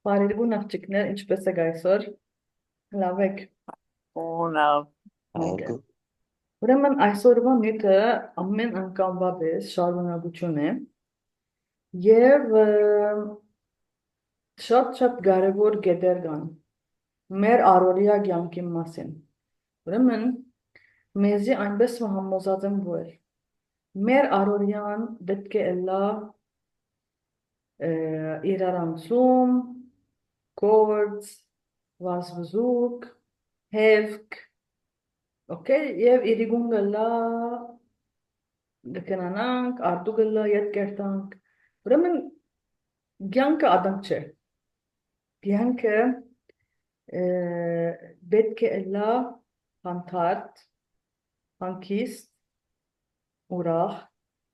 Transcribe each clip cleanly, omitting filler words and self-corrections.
Բարերուն աղջիկներ, ինչպես եք այսօր, լավ եք։ Լավ։ Okay. Ուրեմն այսօրվա միտը ամեն անգամվա պես շարունակություն է և շատ կարևոր գետեր կան մեր առօրյա կյանքի մասին։ Ուրեմն մեզի այնպես համոզած եմ, որ մեր առօրյան պետք է լա իրարանցում, գործ, վազվզուկ, հևք, okay, եւ իրիգուն գլա գնանանք, արդու գլա ետ կերտանք։ Ուրեմն կյանքը ադանք չէ։ Կյանքը պետք է լա հանդարտ, հանգիստ, ուրախ։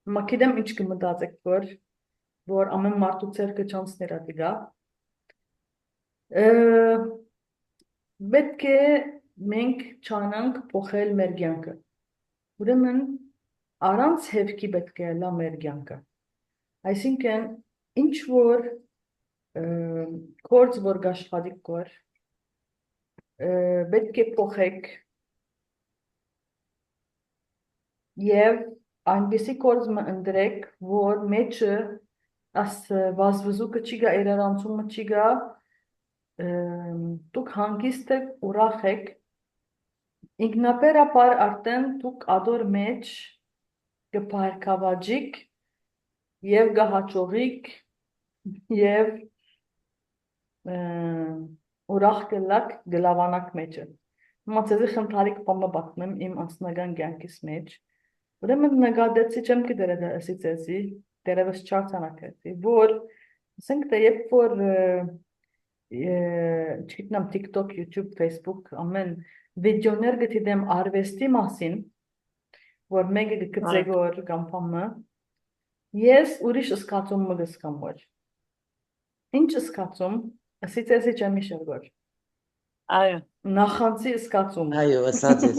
Հիմա գիտեմ ինչ կմտածեք, որ ամեն մարդու ցերկը չանցներ ադիգա։ Պետք է մենք չանանք փոխել մեր կյանքը։ Ուրեմն առանց հևքի պետք է լա մեր կյանքը։ Այսինքն ինչ որ գործ որ աշխատիկ կոր պետք է փոխեք եւ այնպեսի գործ ընտրեք, որ մեջը աս վազվզուկը չի գա, իրարանցումը չի գա, դուք հանգիստ եք, ուրախ եք, ինքնաբերաբար արդեն դուք ադոր մեջ կփարկավաջիկ եւ գահաճողիկ եւ ուրախ կլակ գլավանակ մեջը։ Հիմա ցեզի խնդալիք բամը բացնեմ իմ անձնական կյանքից մեջ։ Ուրեմն նկատեցի չեմ գիտեր դա ասիցեցի, դերևս չարցանակեցի, որ ասենք թե երբ որ չգիտեմ TikTok, YouTube, Facebook ամեն վիդեոներ գտիդեմ արվեստի մասին, որ մեկը գծեգոր կամ փամը, ես ուրիշ սկացում մը գսկամ որ։ Ինչ սկացում, ասիցեցի չեմ իշել որ։ Այո։ Նախանցի սկացում։ Այո, ասած ես։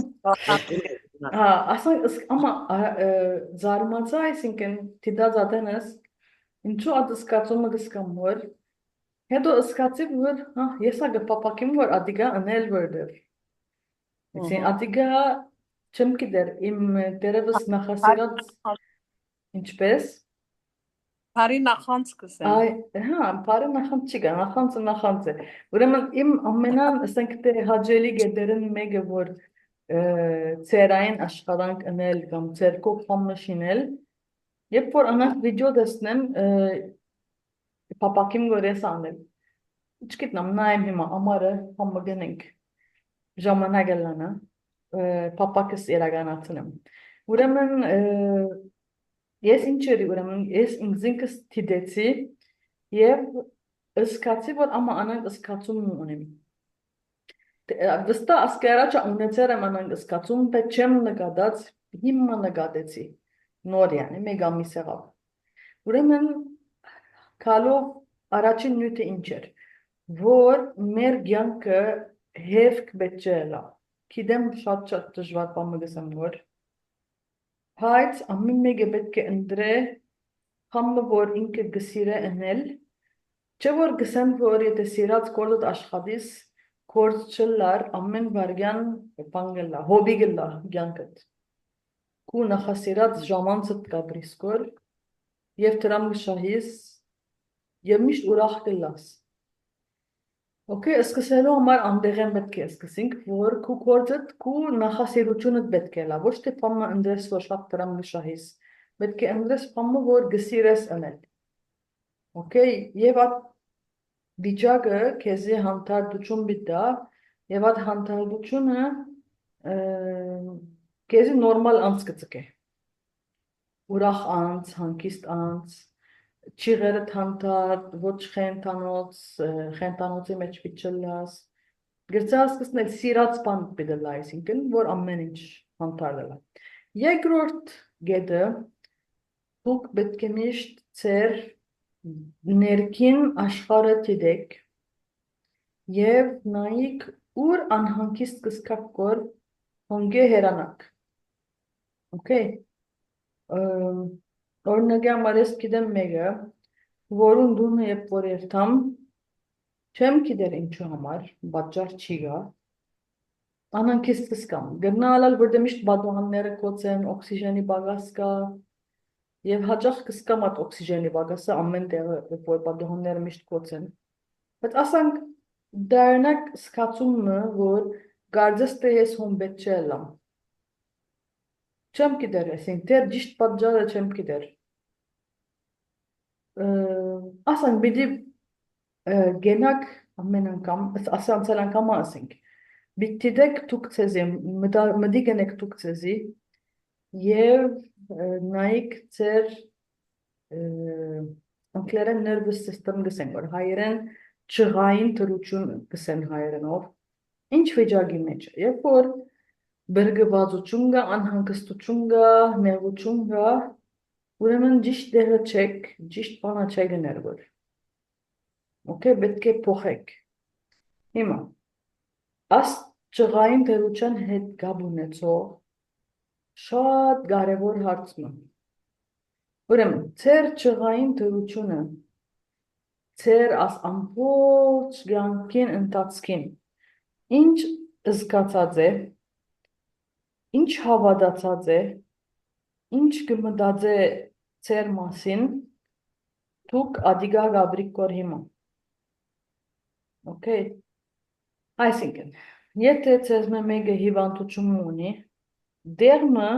Ասենք ama զարմացա, այսինքն դիտած ադենս ինչու ադ սկացումը գսկամ որ հետո սկացի որ եսա գպապակիմ որ ադիգա անել որդեր այսին ադիգա չեմ գիտեր իմ դերևս նախասիրած ինչպես Բարի նախանց կսեմ։ բարի նախանց չի գա, նախանց է։ Ուրեմն իմ ամենան ասենք թե հաջելի գետերն մեկը որ ծերային աշխատանք անել կամ ծերկով փամը շինել, երբ որ անանք վիդեո տեսնեմ, պապակիմ գորես անել։ Չգիտնամ, նայեմ հիմա ամառը փամը գնենք ժամանակ լանա, պապակս իրականացնեմ։ Ուրեմն ես ինչերի ուրեմն ես ինքս դիտեցի եւ սկացի որ ամա անանք սկացում ունեմ։ Վստահ ասկարաճա ունեցել եմ անանք սկացում, բայց չեմ նկատած, հիմա նկատեցի։ Նոր յանի մեկ ամիս եղավ։ Ուրեմն քալով առաջին նյութը ինչ էր, որ մեր կյանքը հևք պետք չէ լա։ Գիտեմ շատ դժվար բան մգսեմ որ բայց ամեն մեկը պետք է ընտրե համը որ ինքը գսիրե ընել, չէ որ գսեմ որ եթե սիրած գործդ աշխատիս, գործ չլար ամեն վարյան բան գլա, հոբի գլա կյանքդ։ Կու նախասիրած ժամանցդ կաբրիս կոր եւ դրամ գշահիս եւ միշտ ուրախ կլաս։ Okay, սկսելու համար անդեղեն պետք է սկսենք, որ քու գործդ, քու նախասիրությունդ պետք է լա, ոչ թե փամը ընդրես որ շատ դրամ գշահիս, պետք է ընդրես փամը որ գսիրես անել։ Okay, եւ այդ վիճակը քեզի հանդարտություն բիտա, եւ այդ հանդարտությունը քեզի նորմալ անց կծկե։ Ուրախ անց, հանգիստ անց, չիղերդ հանդարտ, ոչ խենտանոցի մեջ պիչլաս, գրծա սկսնել սիրած բան պիդելա, այսինքն, որ ամեն ինչ հանդարդելա։ Երկրորդ գետը, դուք պետք է միշտ ծեր ներքին աշխարհը դիտեք եւ նայեք ուր անհանգիստ կսկակ կոր հոնգե հերանակ։ Okay. Օրինակ համար ես գիտեմ մեկը, որուն դունը երբ որ երթամ, չեմ գիտեր ինչու համար, պատճառ չի գա, անանքից կսկամ, գնալալ, որտեղ միշտ բադուհանները կոծեն, օքսիժենի բագաս կա, եւ հաճախ կսկամ այդ օքսիժենի բագասը ամեն տեղը, երբ որ բադուհանները միշտ կոծեն, բայց ասանք դարնակ սկացումը, որ գարձես թե ես հոմբետ չելամ, չեմ գիտեր, այսինքն դեր ճիշտ պատճառը չեմ գիտեր, ասանք պիտի գենակ ամեն անգամ, ասանցել անգամ ասենք, պիտի դեք դուք ցեզի, մտի գնեք դուք ցեզի եւ նայեք ձեր անկլերեն nervous system գսեն, որ հայերեն ճղային թրություն գսեն հայերենով, ինչ վիճակի մեջ է, երբ որ բրգվածություն կա, անհանգստություն կա, նեղություն կա, ուրեմն ճիշտ դերը չեք, ճիշտ բանը չեք գներ, որ Okay, պետք է փոխեք։ Հիմա, աս ճղային թերության հետ գաբ ունեցող շատ կարևոր հարցն է։ Ուրեմն, ձեր ճղային թերությունը, ձեր աս ամբողջ կյանքին ընթացքին, ինչ զգացած է, ինչ հավատացած է, ինչ կմտածե ձեր մասին, դուք ադիգա գաբրիկ կոր հիմա։ Okay. Այսինքն, եթե ձեզ մեկը հիվանդություն ունի, դերմը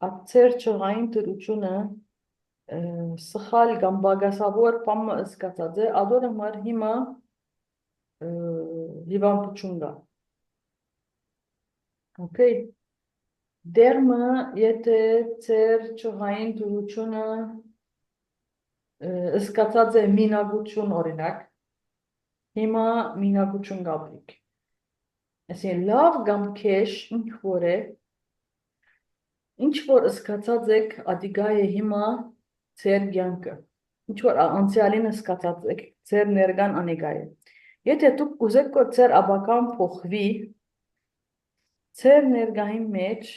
այդ ձեր ճղային թրությունը սխալ կամ բագասավոր բամը զգացած է, ադոր համար հիմա հիվանդություն կա։ Okay. Դերմը, եթե ձեր ճղային թրությունը զգացած է մինագություն օրինակ, հիմա մինագություն գաբրիկ։ Այսինքն լավ կամ քեշ ինչ որ է, ինչ որ զգացած եք ադիգա է հիմա ձեր կյանքը, ինչ որ անցյալին զգացած եք ձեր ներկան անիգա է։ Եթե դուք կուզեք որ ձեր աբական փոխվի, ձեր ներկայի մեջ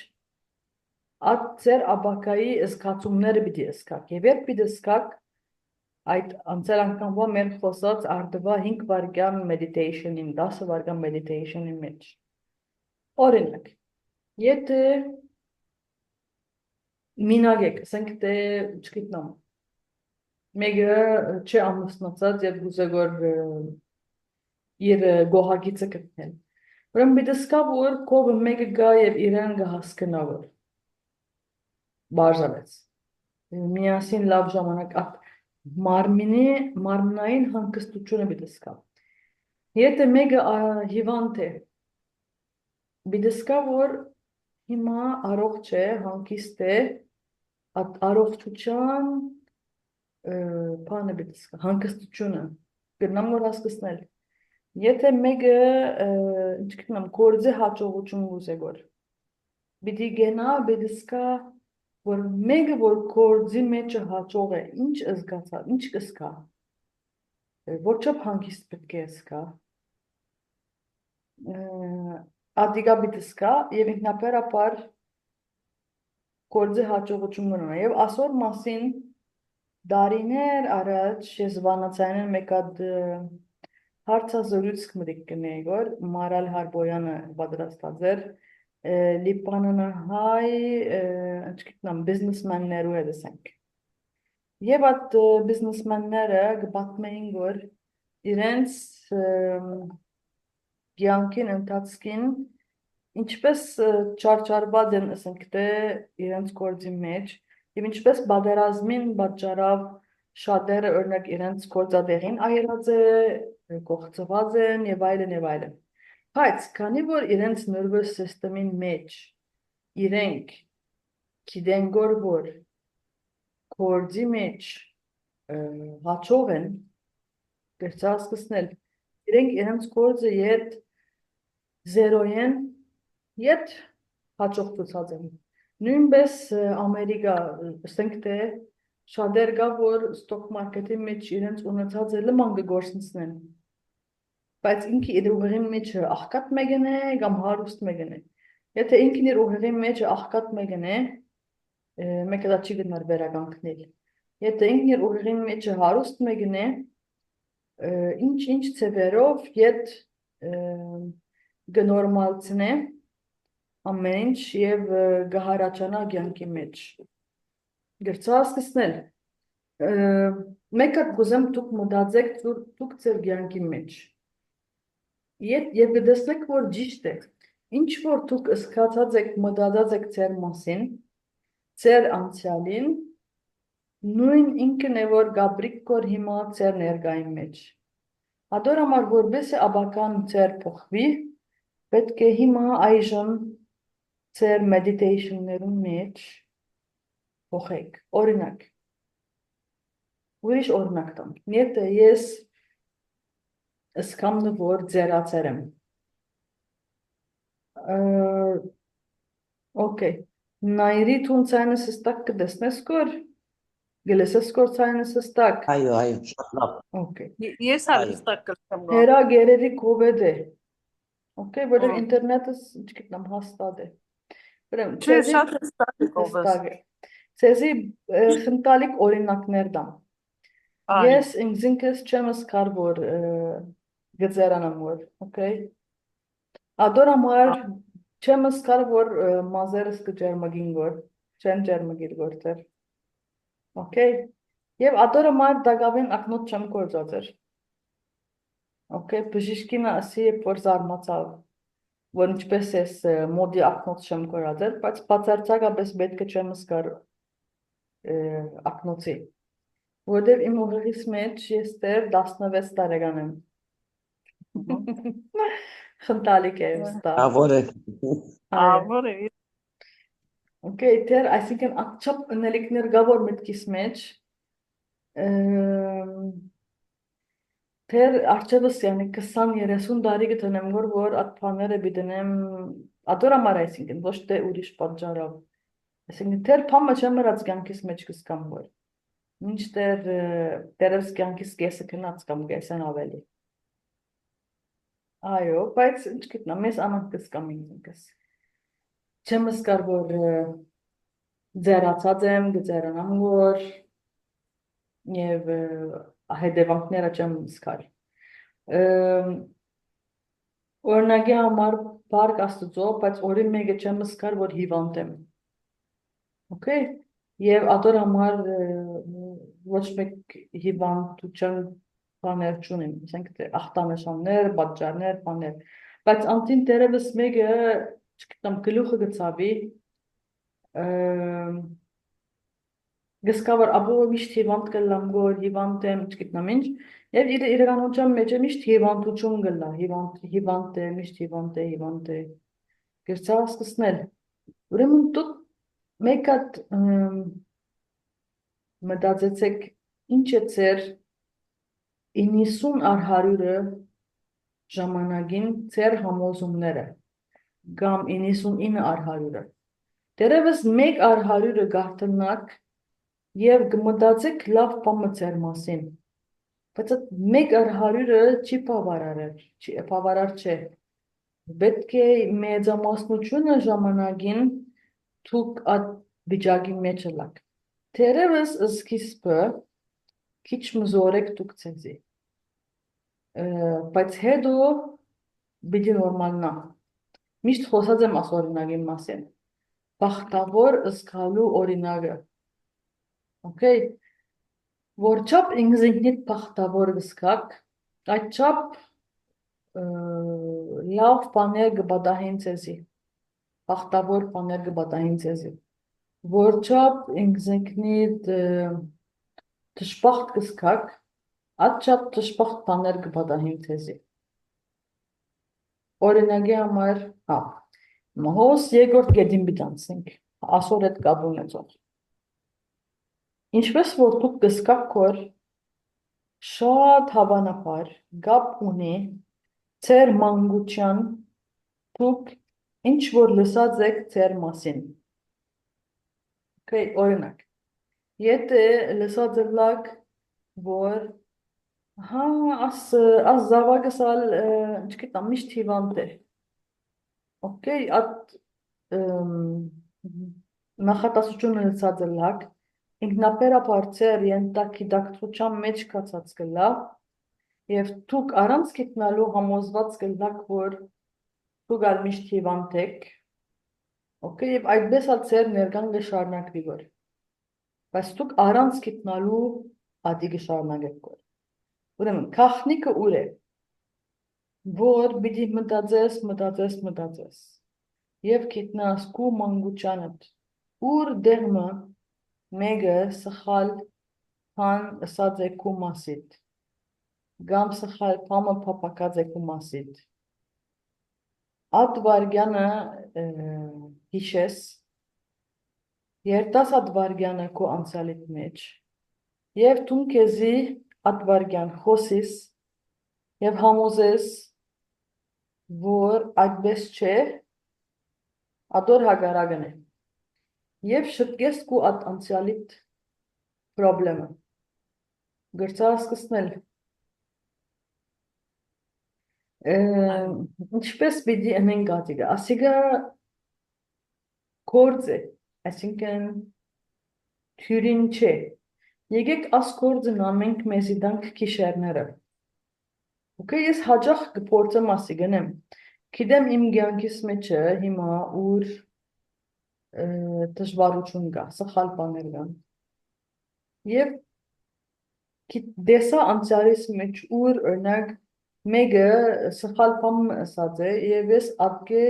այդ ձեր աբակայի զգացումները պիտի զգաք, եւ երբ պիտի զգաք այդ անցել անգամվա մեր խոսած արդվա 5 վարկյան meditation-ին, 10 վարկյան meditation-ի մեջ։ Օրինակ, եթե մինակ եք, ասենք թե չգիտնամ, մեկը չի ամուսնացած եւ գուզե որ իր գոհագիծը գտնել։ Ուրեմն պիտի զգա որ կողը մեկը գա եւ իրեն կհասկանա որ բաժանեց։ Միասին լավ ժամանակ մարմնային հանգստությունը պիտի զգա։ Եթե մեկը հիվանդ է, պիտի զգա որ հիմա առողջ է, հանգիստ է, առողջության բանը պիտի զգա, հանգստությունը, գնամ որ հասկացնել։ Եթե մեկը, ինչքանամ, գործի հաջողություն ուզե որ, պիտի գնա, պիտի զգա, որ մեկը որ գործի մեջը հաջող է, ինչ զգացա, ինչ կզգա, որչափ հանգիստ պետք է զգա, ադիգա պիտի զգա եւ ինքնաբերաբար գործի հաջողություն ունենա եւ ասոր մասին դարիներ առաջ ես վանացայինն մեկ հատ հարցազրույց կմտիկ կնեի որ Մարալ Հարբոյանը պատրաստած էր Լիբանանահայ ինչքիտնամ բիզնեսմեններու հետ ասենք եւ այդ բիզնեսմենները կպատմեին որ իրենց կյանքին ընթացքին ինչպես չարչարված են ասենք թե իրենց գործի մեջ եւ ինչպես բادرազմին պատճառով շատերը օրինակ իրենց գործադեղին այրած է կողծված են եւ այլն եւ այլն բայց քանի որ իրենց nervous system-ին մեջ իրենք գիտեն որ գործի մեջ հաջող են դերցասկսնել իրենք իրենց գործը իդ զերոյեն իդ հաջող ցուցած են նույնպես Ամերիկա ասենք թե շատեր կա որ stock market-ի մեջ իրենց ունեցած է լման գործնցնեն բայց ինքը իր ուղեղի մեջ աղքատ մեկն է կամ հարուստ մեկն է եթե ինքն իր ուղեղի մեջ աղքատ մեկն է մեկը դա չի գնար վերականգնել Եթե ինքն իր ուղեղի մեջը հարուստ մեկն է, ինչ ծևերով ետ գնորմալցնե ամեն ինչ եւ գահարաճանա կյանքի մեջ։ Գրծա հասկացնել։ Մեկը կուզեմ դուք մտածեք դուք ձեր կյանքի մեջ։ Եվ գտեսնեք, որ ճիշտ է։ Ինչ որ դուք սկացած եք, մտածած եք ձեր մասին, ձեր անցյալին, նույն ինքն է, որ գաբրիկ կոր հիմա ձեր ներկայի մեջ։ Ադոր համար որպես է աբական ձեր փոխվի, պետք է հիմա այժմ ձեր մեդիտեյշններում մեջ փոխեք։ Օրինակ, ուրիշ օրինակ տամ։ Եթե ես ըսկամնը որ ձերացեր եմ։ Okay. Նայրի թուն ցայնս ստակ կդեսնես կոր, գլեսես կոր ցայնս ստակ։ Այո, շատ լավ։ Okay. Ես հստակ կրկնում եմ։ Հերա գերերի կովեդ է։ Okay, որը ինտերնետը չգիտեմ հաստատ է։ Ուրեմն, Չէ, շատ հստակ է։ Ցեզի խնդալիք օրինակներ դամ։ Ես ինքս չեմ սկար որ գծերանամ որ, okay։ Ադոր համար չեմ սկար որ մազերս կջերմագին որ, չեմ ջերմագիր որտեր։ Okay։ Եվ ադոր համար դակավին ակնոտ չեմ գործածեր։ Okay, բժիշկինը ասի է որ զարմացավ, որ ինչպես ես մոդի ակնոտ չեմ գործածեր, բայց բացարձակապես պետք է չեմ սկար ակնոցի։ Որտեղ իմ ուղեղիս մեջ ես դեռ 16 տարեկան եմ։ Խնդալիք է ուստա։ Ավոր է։ Ավոր է։ Okay, դեռ այսինքն ակչապ ընելիքներ գավոր մտքիս մեջ դեռ արջևս յանի 20-30 տարի գտնեմ որ այդ բաները բիդնեմ ադոր համար այսինքն ոչ թե ուրիշ պատճառով։ Այսինքն դեռ փամը չեմ մրած կյանքիս մեջ կսկամ որ։ Մինչդեռ դերևս կյանքիս կեսը քնած կամ կեսեն ավելի։ Այո, բայց ինչ գիտնամ, ես ամանք կսկամ ինքս։ Չեմ սկար որ ձերացած եմ, գծերանամ որ եւ հետևանքները չեմ սկար։ Օրինակի համար բարգ աստծո, բայց օրին մեկը չեմ սկար որ հիվանդ եմ։ Okay։ Եվ ադոր համար ոչ մեկ հիվանդություն բաներ չունեմ, ասենք թե ախտանշաններ, պատճառներ, բաներ, բայց անտին դերևս մեկը, չգիտեմ, գլուխը գծավի, գսկա որ աբո միշտ հիվանդ կլամ որ հիվանդ եմ, չգիտեմ ինչ, եւ իրականության մեջ միշտ հիվանդություն գլա, հիվանդ է, միշտ հիվանդ է, գրծա սկսնել։ Ուրեմն դուք մեկ հատ մտածեցեք ինչ է ձեր 90 առ 100-ը ժամանակին ձեր համոզումները կամ 99 առ 100-ը դերևս 1 առ 100-ը գարտնակ եւ կմտածեք լավ բանը ձեր մասին բայց այդ 1 առ 100-ը չի բավարար չէ պետք է մեծամասնությունը ժամանակին դուք այդ վիճակի մեջ ելաք դերևս սկիզբը քիչ մզորեք դուք ցեզի բայց հետո բիդի նորմալնա միշտ խոսած եմ ասորինակի մասին բախտավոր զգալու օրինակը okay որ չափ ինքնիդ բախտավոր զգաք այդ չափ լավ բաներ կբադահեն ցեզի բախտավոր բաներ կբադահեն ցեզի որ չափ ինքնիդ դժբախտ զգաք այդ չափ դժբախտ բաներ կբադահեն ցեզի օրինակի համար հոս երկրորդ գետին բիդանցենք ասոր այդ կապ ունեցող ինչպես որ դուք կզգաք որ շատ հավանաբար կապ ունի ձեր մանկության դուք ինչ որ լսած եք ձեր մասին okay օրինակ եթե լսած եք որ աս զավակս ալ չգիտեմ միշտ հիվանդ է okay այդ նախատասությունը լսած եք ինքնաբերաբար ձեր ենթագիտակցության մեջ կացած կլա եւ դուք առանց գտնալու համոզված կլաք, որ դուք միշտ հիվանդ եք, okay, եւ այդպես էլ ձեր ներկան կշարունակվի որ, բայց դուք առանց գտնալու ադի կշարունակեք որ, ուրեմն քաղնիկը ուր է, որ պիտի մտածես եւ գիտնաս քու մանկությանդ ուր դերմը մեկը սխալ բան ասած է քու մասիդ կամ սխալ բանը փապակած է քու մասիդ at վարգյանը հիշես երտաս at վարգյանը քու անցյալիդ մեջ եւ դու քեզի at վարգյան խոսիս եւ համոզես որ այդպես չէ ադոր հագարագն է եւ շտկես քու at անցյալիդ պրոբլեմը գրծա սկսնել ինչպես պիտի անենք ադիգա ասիգա գործ է այսինքն թյուրին չէ եկեք աս գործն ամենք մեզի դանք քիշերները okay ես հաջող կփորձեմ ասի գնեմ գիտեմ իմ կյանքիս մեջ հիմա ուր դժվարություն կա սխալ բաներ կան եւ դեսա անցյալիս մեջ ուր օրինակ մեկը սխալ բան ասած է եւ ես ատկե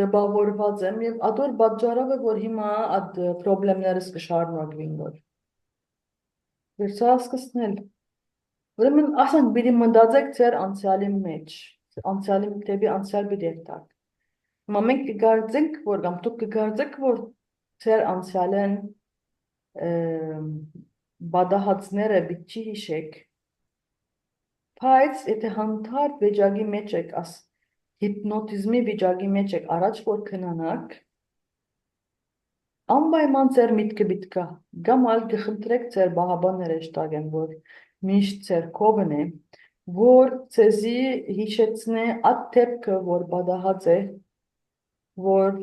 դպավորված եմ եւ ադոր պատճառով է որ հիմա այդ խնդիրներս կշարունակվին որ վերցա սկսնել ուրեմն ասենք պիտի մտածեք ձեր անցյալի մեջ անցյալի դեպի անցյալ պիտի եկտակ հիմա մենք կգործենք որ կամ դուք կգործեք որ ձեր անցյալեն բադահացները պիտի հիշեք բայց եթե հանդարտ վիճակի մեջ եք աս հիպնոտիզմի վիճակի մեջ եք առաջ որ քնանաք անպայման ձեր միտքը պիտի կամ ալ կխնդրեք ձեր բահաբանները շտագեն որ միշտ ձեր կողմն է որ ցեզի հիշեցնե այդ դեպքը որ բադահած է որ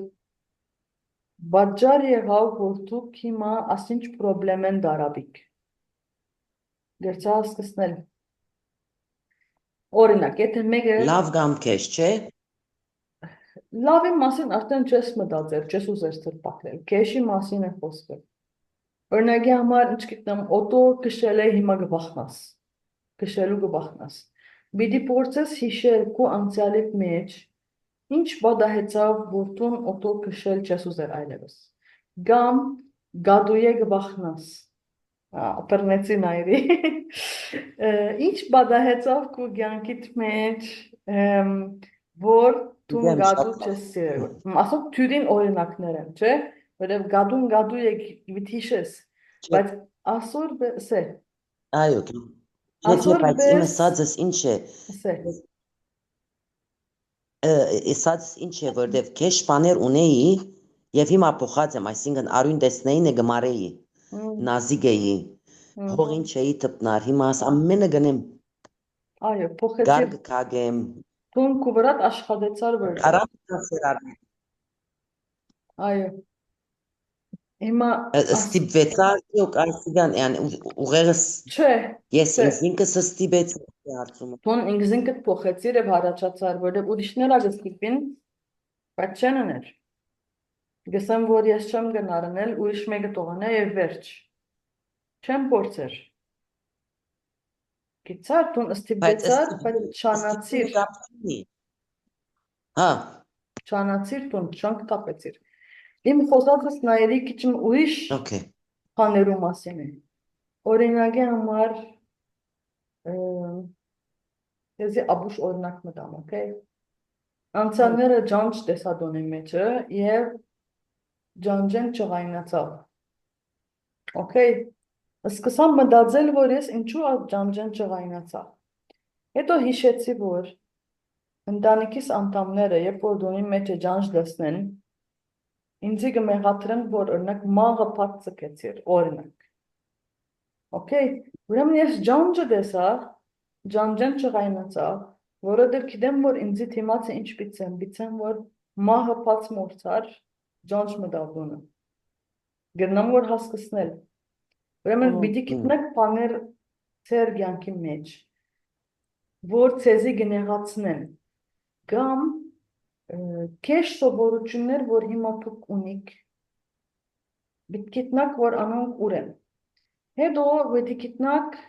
բաժար եղավ որ դուք հիմա ասինչ պրոբլեմ են դարավիկ գրծա սկսնել օրինակ եթե մեկը լավ կամ քեզ չէ լավի մասին արդեն չես մտածել չես ուզես թրպակել քեշի մասին է խոսքը օրինակի համար ինչ գիտեմ օտո քշել է հիմա կվախնաս քշելու կվախնաս պիտի փորձես հիշել քո անցյալի մեջ ինչ բադահեցավ որ դու օտո քշել չես ուզել այլևս կամ գադույե կվախնաս ապերնեցի նայրի ինչ բադահեցավ քո կյանքիդ մեջ որ դու գադու չես սիրել ասում թյուրին օրինակներ են չէ որև գադու եք վիթիշես բայց ասոր բեսե այո եթե բայց իմ ասածս ինչ է ասածս ինչ է որտեվ քեշ բաներ ունեի եւ հիմա փոխած եմ այսինքն արույն տեսնեին է գմարեի նազիգ էի հողին չէի տպնար հիմա ամենը գնեմ այո փոխեցի գարգ կագեմ Տուն կուվրատ աշխատեցար որ այո հիմա ստիպվեցա այսինքն ուղեղս չէ ես ինքս ստիպեցի հարցումը Տուն ինքզինքդ փոխեցիր եւ հարաճացար որտեղ ուրիշները գստիպին բայց չեն աներ գսեմ որ ես չեմ գնարնել ուրիշ մեկը տողանա եւ վերջ չեմ փորձեր Գիծար տուն ստիպեցար բայց չանացիր հա չանացիր տուն չանք տապեցիր իմ խոսածս նայերի քիչ ուրիշ բաներու մասին է օրինակի համար ես աբուշ օրինակ մտամ okay անցանները ջանջ տեսադոնի մեջը եւ ջանջեն չղայնացավ okay Սկսամ մտածել, որ ես ինչու ջանջեն չղայնացա։ Հետո հիշեցի, որ ընտանիքիս անդամները, երբ որ դոնի մեջ է ջանջ դեսնեն, ինձի կմեղադրեն, որ օրինակ մաղը փակ ծկեցիր, օրինակ։ Okay, ուրեմն ես ջանջը դեսա, ջանջեն չղայնացա, որովհետև գիտեմ, որ ինձի թիմացը ինչ բիցեմ, որ մաղը փած մորցար, ջանջ մտավունը։ Գտնամ, որ հասկացնել Ուրեմն պիտի գտնեք բաներ ձեր կյանքի մեջ, որ ցեզի կնեղացնեն, կամ քեշ սովորություններ, որ հիմա դուք ունիք, պիտի գտնաք, որ անոնք ուր են։ Հետո պիտի գտնաք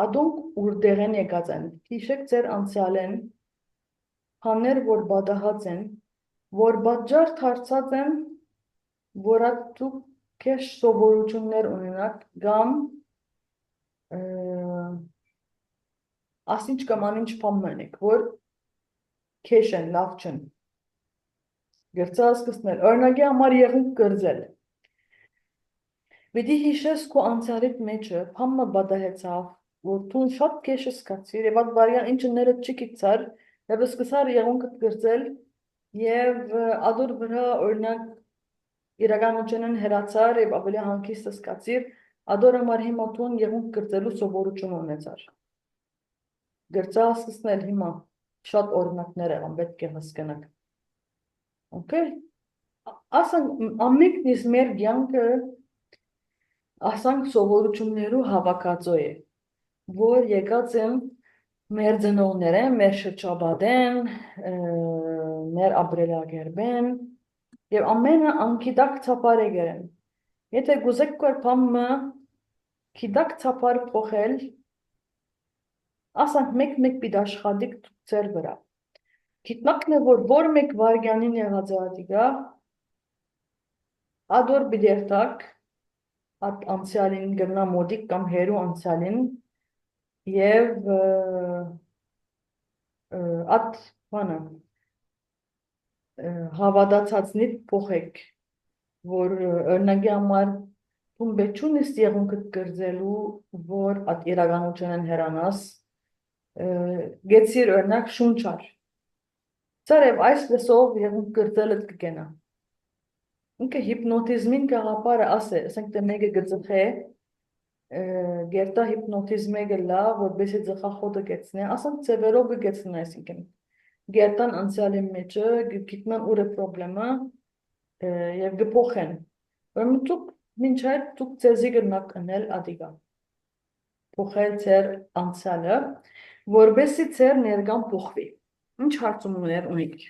ադոնք ուր դեղ են եկած են։ Հիշեք ձեր անցյալեն, բաներ, որ պատահած են, որ պատճառ դարձած են, որ դուք քեշ սովորություններ ունենաք, կամ ասինչ կամ անինչ բան մենեք, որ քեշ են, լավ չեն։ Գերծա սկսնել, օրինակի համար եղունք կրձել։ Պիտի հիշես քո անցյալիդ մեջը, բամը պատահեցավ, որ դու շատ քեշ սկացիր, եւ այդ բարիան ինչը ներդ չգիտար, եւ սկսար եղունքը կրձել, եւ ադոր վրա օրինակ իրականությունն հերացար եւ ավելի հանգիստ սկացիր, ադոր համար հիմա դու եղունք կրձելու սովորություն ունեցար։ Գերծա սկսնել հիմա շատ օրինակներ եղան, պետք է հասկանաք։ Okay? Ասենք ամենքնից մեր կյանքը ասանք սովորություններու հավաքածու է, որ եկած են մեր ծնողները, մեր շրջապատեն, մեր ապրելակերպեն, եւ ամենը անկիդակ ցապար է գերեն։ Եթե գուզեք կոր բամը կիդակ ցապար փոխել, ասանք մեկ պիտի աշխատիկ ձեր վրա։ Գիտնաքն է, որ մեկ վարգյանին եղած է ադիգա, ադոր պիտի երթակ, at անցյալին գնա մոդիկ կամ հերու անցյալին եւ at բանը հավատացածնիդ փոխեք, որ օրինակի համար դու բեչուն ես եղունքը կրձելու, որ at իրականությունն հերանաս, գեցիր օրինակ շունչար։ Ծարև այս լսով եղունք կրձելը կգենա։ Ինքը հիպնոտիզմին գաղապարը ասե, ասենք թե մեկը գծխե, գերտա հիպնոտիզմը գլա, որբեսի ձխախոտը գեցնե, ասենք ծևերով գեցնե, այսինքն գերտան անցյալի մեջը, գիտնան ուր է պրոբլեմը եւ գփոխեն։ Ուրեմն դուք մինչ այդ դուք ձեզի գնաք անել ադիգա։ Փոխել ձեր անցյալը, որբեսի ձեր ներկան փոխվի։ Ինչ հարցումներ ունիք։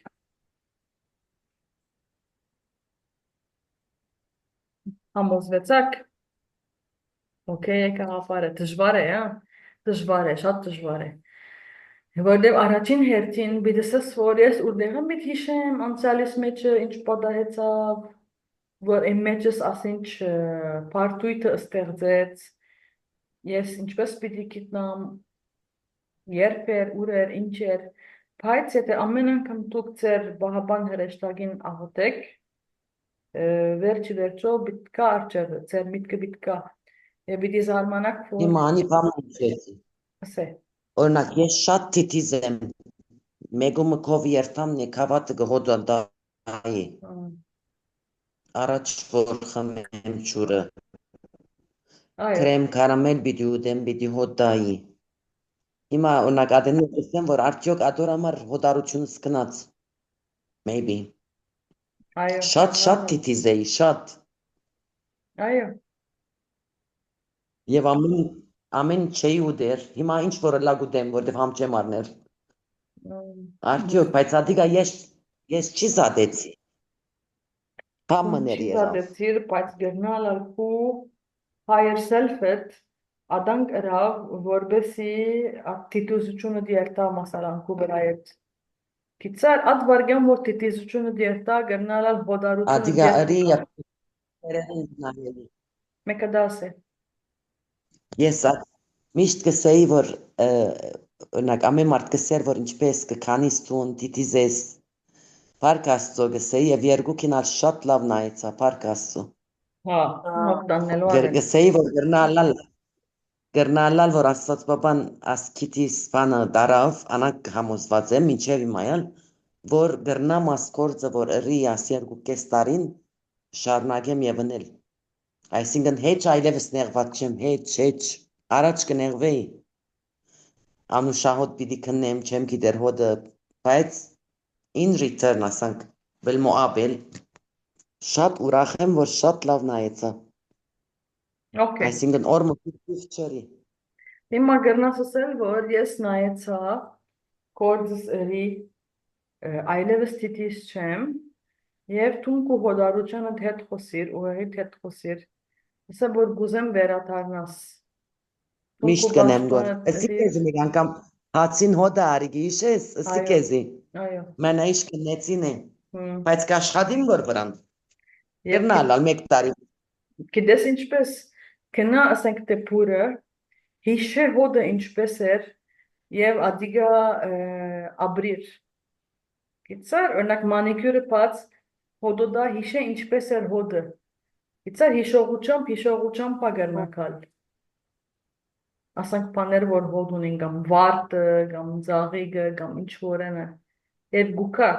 Համոզվեցաք։ Okay, գաղափարը դժվար է, հա։ Դժվար է, շատ դժվար է։ Որտեւ առաջին հերթին բիդեսս որ ես ուր եմ հիշեմ անցյալիս մեջը ինչ պատահեցավ, որ իմ մեջս ասինչ պարտույտը ստեղծեց, ես ինչպես պիտի գիտնամ, երբ էր, ուր էր, ինչ էր, բայց եթե ամեն անգամ դուք ձեր բահաբան հրեշտակին աղտեք, վերջի վերջո բիտկա արջերը, ձեր միտքը բիտկա, եւ պիտի զարմանաք, որ Հիմա անի բան ուշեցի։ ասե։ Օրինակ ես շատ թիթիզ եմ, մեգումը քով երթամն է քավատը գհոդադայի, առաջ որ խմեմ ջուրը, կրեմ կարամել պիտի ուտեմ, պիտի հոդայի։ Հիմա օրինակ ադենի տեսեմ, որ արդյոք ադոր համար հոդարությունը սկնած, maybe։ Շատ թիթիզ էի, շատ։ Այո։ Եվ ամեն չէի ուտեր, հիմա ինչ որ լագ ուտեմ, որտեվ համ չեմ արներ։ Արդյոք, բայց ադիգա ես չի զադեցի։ Համներ եղավ։ Զադեցիր, բայց գնալ ալքու higher self-դ Adank erav որբեսի տիտուզությունը դիերտա մասարանքու վրայետ։ Կիցար ատ վարգյան որ տիտուզությունը դիերտա գնալալ հոդարությունը Ադիգա արի երերին նայելի։ Մեկը դաս է։ Ես միշտ կսեի, որ օրինակ ամեն մարդ կսեր, որ ինչպես կքանիս տուն, տիտիզես, Փառք Աստծո գսեի եւ երկուքին ալ շատ լավ նայեցա, Փառք Աստծո։ Հա, նոկտանելու արել։ Գսեի, որ Գրնալալ, որ Աստված բաբան ասքիտիս բանը դարավ, անակ համոզված եմ, մինչև իմայալ, որ գրնամ ասկորձը, որ ըրի աս երկու կես տարին, շարունակեմ եւ ընել։ Այսինքն հեչ այլևս նեղված չեմ, հեչ, առաջ կնեղվեի։ Անուշահոտ պիտի քննեմ, չեմ գիտեր հոդը, բայց in return ասանք, բելմոաբել, շատ ուրախ եմ, որ շատ լավ նայեցա։ Okay. Այսինքն օրը մտքիվ չերի։ Հիմա գրնաս ասել, որ ես նայեցա կորձս էրի այլևս տիտիս չեմ և թունք ու հոդարուչանդ հետ խոսիր, ուղեղիդ հետ խոսիր, ասա, որ գուզեմ վերադառնաս։ Միշտ կնեմ գոր։ Էսի կեզի մեկ անգամ հացին հոդա արի գիշես, էսի կեզի։ Այո։ Mənə iş կնեցին է։ Բայց կաշխատիմ գոր վրան։ Գրնալալ մեկ տարի։ Գիտես ինչպես կնա ասենք թե պուրը հիշե հոդը ինչպես էր և ադիգա աբրիր։ Գիծար, օրինակ մանիկյուրը պած հոդոդա հիշե ինչպես էր հոդը։ Գիծար հիշողությամբ պագերնակալ։ Ասանք պաներ, որ հոդ ունին կամ վարտը, կամ ձաղիգը, կամ ինչ որենը։ Եվ գուկա։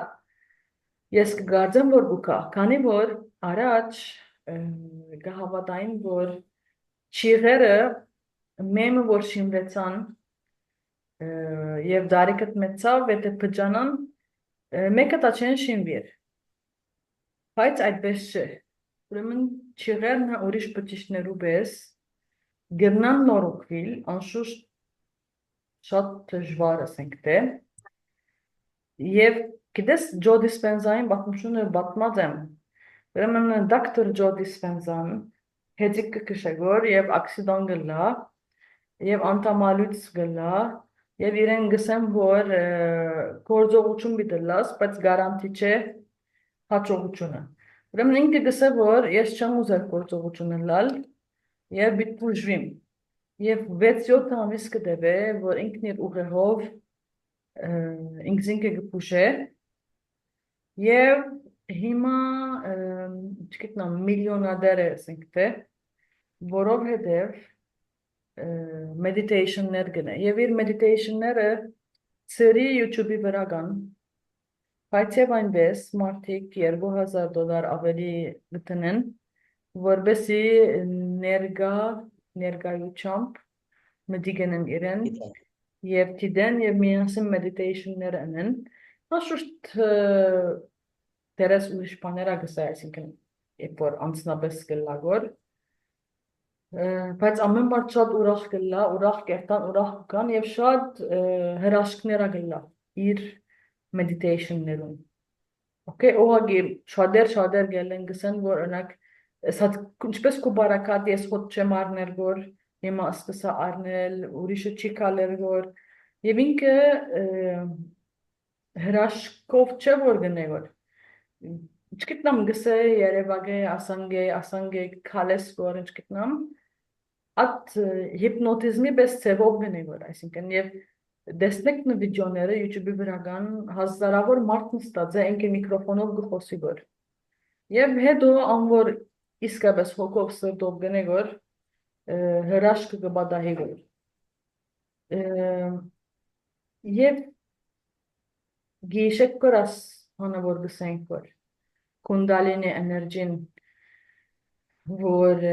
Ես կգարձեմ, որ գուկա, քանի որ առաջ գահավատային, որ չիղերը մեմը, որ շինվեցան և դարիքըտ մեծավ, վետը պջանան, մեկը տա չեն շինվիր։ Բայց այդպես չէ։ Ուրեմն չիղերն ուրիշ պտիշներու բես գրնան նորոգվիլ, անշուշտ շատ դժվար ասենք թե, և գիտես Ջո Դիսպենզային պատմությունը պատմած եմ, ուրեմն դոկտոր Ջո Դիսպենզան հետիք կքշեգոր և աքսիդան գլա, և անտամալույց գլա, և իրեն գսեմ, որ գործողություն բիդլաս, բայց գարանտի չէ հաճողությունը։ Ուրեմն ինքը գսե, որ ես չեմ ուզել գործողությունը լալ, և բիտպուժվիմ, և 6-7 ամիս կդևե, որ ինքն իր ուղեղով ինքզինքը գպուժե, և հիմա չգիտնամ միլիոնադեր է ասենք թե, որովհետև մեդիտեյշններ գնե, և իր մեդիտեյշնները ծրի YouTube-ի վրա կան, բայց և այնպես մարդիկ $2,000 ավելի գտնեն, որբեսի ներգայությամբ մդիգենեն իրեն և տիդեն և միասին մեդիտեյշններ ընեն, անշուշտ դերես ուրիշ բաներ ագսա, այսինքն երբ որ անցնապես կլագոր, բայց ամեն մարդ շատ ուրախ կլա, ուրախ կերտան, ուրախ կան և շատ հրաշքներ ագլա իր մեդիտեյշններում։ Օղագի շադեր գելեն գսեն, որ ընակ ինչպես կուբարակատ ես հոտ չեմ արնել գոր, հիմա ասպեսա արնել, ուրիշը չի կալեր գոր, և ինքը հրաշքով չէ որ գնե գոր, չգիտնամ գսե երևագե, ասանգե, կալես գոր, չգիտնամ, at հիպնոտիզմի պես ծևով գնե գոր, այսինքն և դեսնեք վիդեոները YouTube-ի վրա կան, հազարավոր մարդ նստած է, ինքը միկրոֆոնով գխոսի գոր, և հետո անոր իսկապես հոգով սրտով գնե գոր, հրաշքը գբադահի գոր։ Եվ գիշեք կորաս հանավոր գսենք որ, կունդալինի էներջին, որ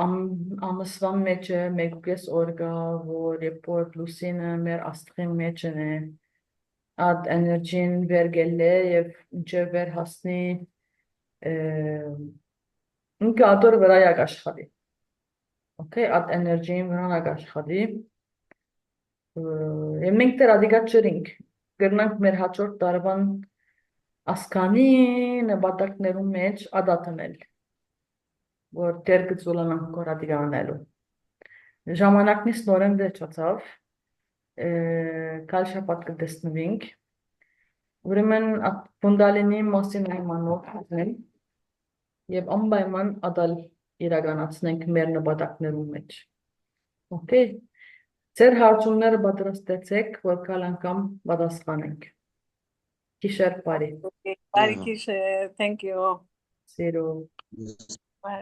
ամսվան մեջը մեկուկես օր գա, որ երբ որ լուսինը մեր աստղի մեջն է, այդ էներջին վերգել է և ինչև վեր հասնի ինքը ատոր վրա յակ աշխարի, այդ էներջին վրա յակ աշխարի, և մենք դեր ադիգատ չրինք, գրնանք մեր հաջորդ տարվան ասկանի նպատակներում մեջ ադատնել, որ դեր գծուլանանք կոր ադիգա անելու։ Ժամանակնից նորեն վերջացավ, կալ շապատ կդեսնվինք, ուրեմն կունդալինի մասին այմանով հազնենք, և անպայման ադալ իրականացնենք մեր նպատակներում մեջ։ Ձեր հարցումները պատրաստեցեք, որ կալ անգամ պատասխանենք։ Գիշեր բարի։ Բարի գիշեր, thank you. Սիրո։